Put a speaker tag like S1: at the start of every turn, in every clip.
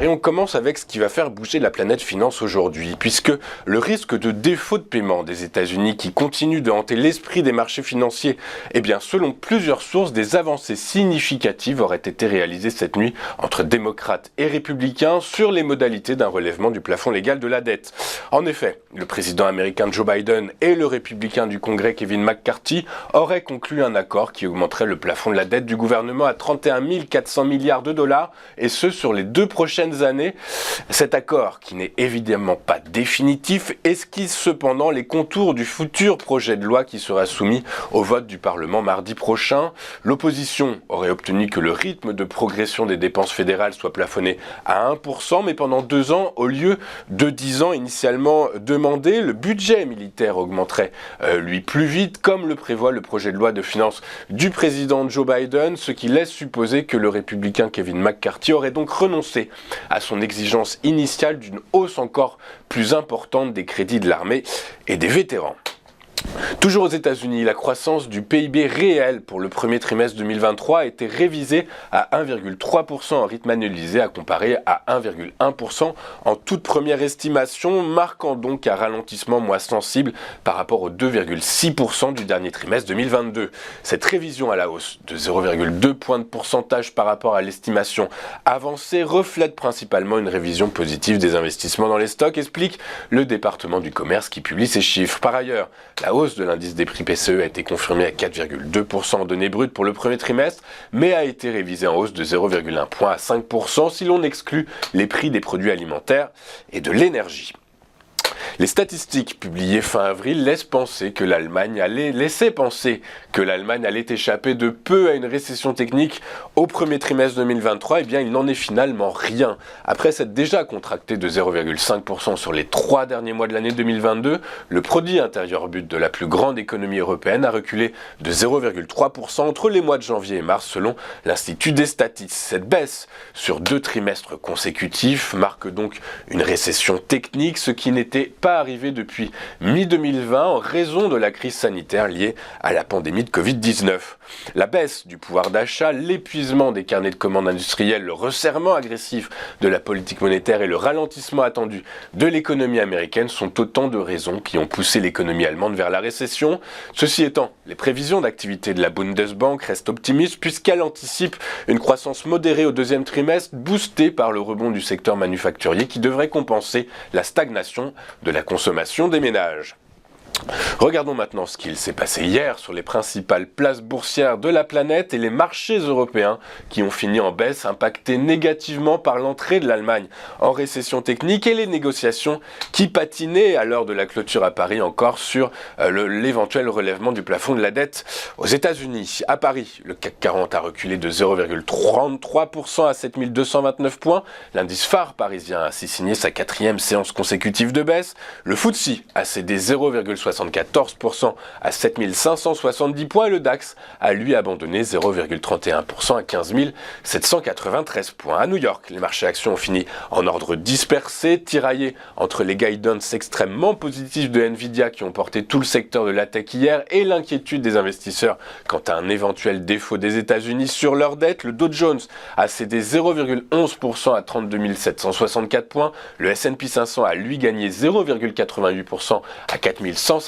S1: on commence avec ce qui va faire bouger la planète finance aujourd'hui, puisque le risque de défaut de paiement des États-Unis qui continue de hanter l'esprit des marchés financiers, eh bien, selon plusieurs sources, des avancées significatives auraient été réalisées cette nuit entre démocrates et républicains sur les modalités d'un relèvement du plafond légal de la dette. En effet, le président américain Joe Biden et le républicain du Congrès Kevin McCarthy auraient conclu un accord qui augmenterait le plafond de la dette du gouvernement à 31 400 milliards de dollars, et ce sur les 2 prochaines années. Cet accord, qui n'est évidemment pas définitif, esquisse cependant les contours du futur projet de loi qui sera soumis au vote du Parlement mardi prochain. L'opposition aurait obtenu que le rythme de progression des dépenses fédérales soit plafonné à 1%, mais pendant 2 ans, au lieu de 10 ans initialement demandé. Le budget militaire augmenterait lui plus vite, comme le prévoit le projet de loi de finances du président Joe Biden, ce qui laisse supposer que le républicain Kevin McCarthy aurait donc renoncé à son exigence initiale d'une hausse encore plus importante des crédits de l'armée et des vétérans. Toujours aux États-Unis, la croissance du PIB réel pour le premier trimestre 2023 a été révisée à 1,3% en rythme annualisé à comparer à 1,1% en toute première estimation, marquant donc un ralentissement moins sensible par rapport aux 2,6% du dernier trimestre 2022. Cette révision à la hausse de 0,2 points de pourcentage par rapport à l'estimation avancée reflète principalement une révision positive des investissements dans les stocks, explique le département du commerce qui publie ces chiffres. Par ailleurs, la hausse de l'indice des prix PCE a été confirmée à 4,2% en données brutes pour le premier trimestre, mais a été révisée en hausse de 0,1 point à 5% si l'on exclut les prix des produits alimentaires et de l'énergie. Les statistiques publiées fin avril laissaient penser que l'Allemagne allait échapper de peu à une récession technique au premier trimestre 2023. Eh bien, il n'en est finalement rien. Après s'être déjà contracté de 0,5% sur les 3 derniers mois de l'année 2022, le produit intérieur brut de la plus grande économie européenne a reculé de 0,3% entre les mois de janvier et mars selon l'Institut des Statistiques. Cette baisse sur 2 trimestres consécutifs marque donc une récession technique, ce qui n'était pas arrivé depuis mi-2020 en raison de la crise sanitaire liée à la pandémie de Covid-19. La baisse du pouvoir d'achat, l'épuisement des carnets de commandes industriels, le resserrement agressif de la politique monétaire et le ralentissement attendu de l'économie américaine sont autant de raisons qui ont poussé l'économie allemande vers la récession. Ceci étant, les prévisions d'activité de la Bundesbank restent optimistes puisqu'elle anticipe une croissance modérée au deuxième trimestre, boostée par le rebond du secteur manufacturier qui devrait compenser la stagnation de la consommation des ménages. Regardons maintenant ce qu'il s'est passé hier sur les principales places boursières de la planète et les marchés européens qui ont fini en baisse, impactés négativement par l'entrée de l'Allemagne en récession technique et les négociations qui patinaient à l'heure de la clôture à Paris encore sur l'éventuel relèvement du plafond de la dette aux États-Unis. À Paris, le CAC 40 a reculé de 0,33% à 7229 points. L'indice phare parisien a ainsi signé sa 4e séance consécutive de baisse. Le FTSE a cédé 0,74% à 7570 points et le DAX a lui abandonné 0,31% à 15 793 points. À New York, les marchés actions ont fini en ordre dispersé, tiraillés entre les guidance extrêmement positifs de Nvidia qui ont porté tout le secteur de la tech hier et l'inquiétude des investisseurs quant à un éventuel défaut des États-Unis sur leur dette. Le Dow Jones a cédé 0,11% à 32 764 points. Le S&P 500 a lui gagné 0,88% à 4151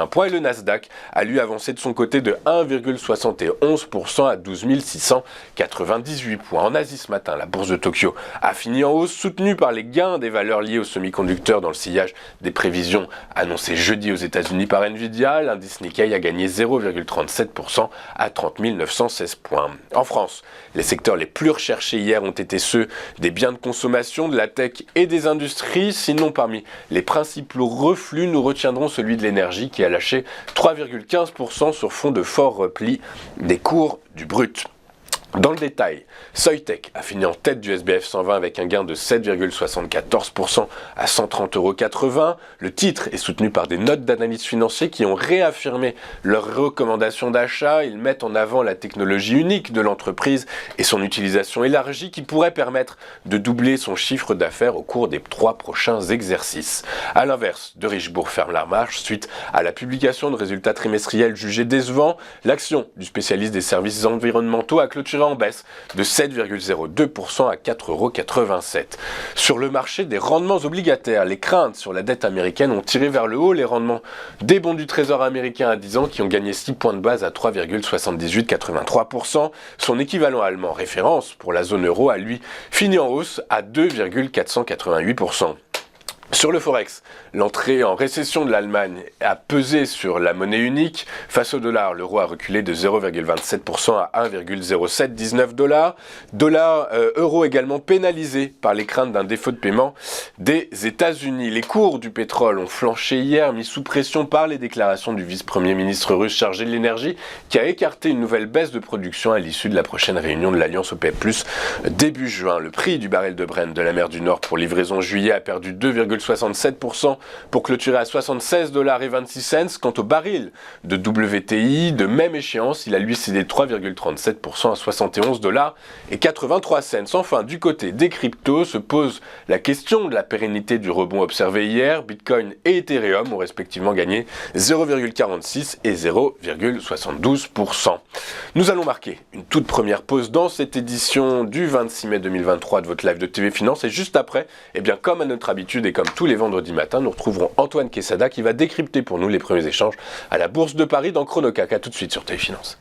S1: points et le Nasdaq a lui avancé de son côté de 1,71% à 12 698 points. En Asie ce matin, la bourse de Tokyo a fini en hausse, soutenue par les gains des valeurs liées aux semi-conducteurs dans le sillage des prévisions annoncées jeudi aux États-Unis par Nvidia. L'indice Nikkei a gagné 0,37% à 30 916 points. En France, les secteurs les plus recherchés hier ont été ceux des biens de consommation, de la tech et des industries. Sinon, parmi les principaux reflux, nous retiendrons celui de l'énergie qui a lâché 3,15% sur fond de fort repli des cours du brut. Dans le détail, Soitec a fini en tête du SBF 120 avec un gain de 7,74% à 130,80 €. Le titre est soutenu par des notes d'analyse financiers qui ont réaffirmé leurs recommandations d'achat. Ils mettent en avant la technologie unique de l'entreprise et son utilisation élargie qui pourrait permettre de doubler son chiffre d'affaires au cours des 3 prochains exercices. A l'inverse, De Richebourg ferme la marche suite à la publication de résultats trimestriels jugés décevants. L'action du spécialiste des services environnementaux a clôturé clôturé en baisse de 7,02% à 4,87 €. Sur le marché des rendements obligataires, les craintes sur la dette américaine ont tiré vers le haut les rendements des bons du Trésor américain à 10 ans qui ont gagné 6 points de base à 3,7883%. Son équivalent allemand référence pour la zone euro a lui fini en hausse à 2,488%. Sur le Forex, l'entrée en récession de l'Allemagne a pesé sur la monnaie unique. Face au dollar, l'euro a reculé de 0,27% à 1,0719 $. Euro également pénalisé par les craintes d'un défaut de paiement des États-Unis. Les cours du pétrole ont flanché hier, mis sous pression par les déclarations du vice-premier ministre russe chargé de l'énergie, qui a écarté une nouvelle baisse de production à l'issue de la prochaine réunion de l'Alliance OPEP+, début juin. Le prix du baril de Brent de la mer du Nord pour livraison juillet a perdu 2,67% pour clôturer à 76,26 $. Quant au baril de WTI, de même échéance, il a lui cédé 3,37% à 71,83 $. Enfin, du côté des cryptos, se pose la question de la pérennité du rebond observé hier. Bitcoin et Ethereum ont respectivement gagné 0,46 et 0,72%. Nous allons marquer une toute première pause dans cette édition du 26 mai 2023 de votre live de TV Finance. Et juste après, comme à notre habitude et comme tous les vendredis matins, nous retrouverons Antoine Quesada qui va décrypter pour nous les premiers échanges à la Bourse de Paris dans Chronocac. À tout de suite sur TV Finance.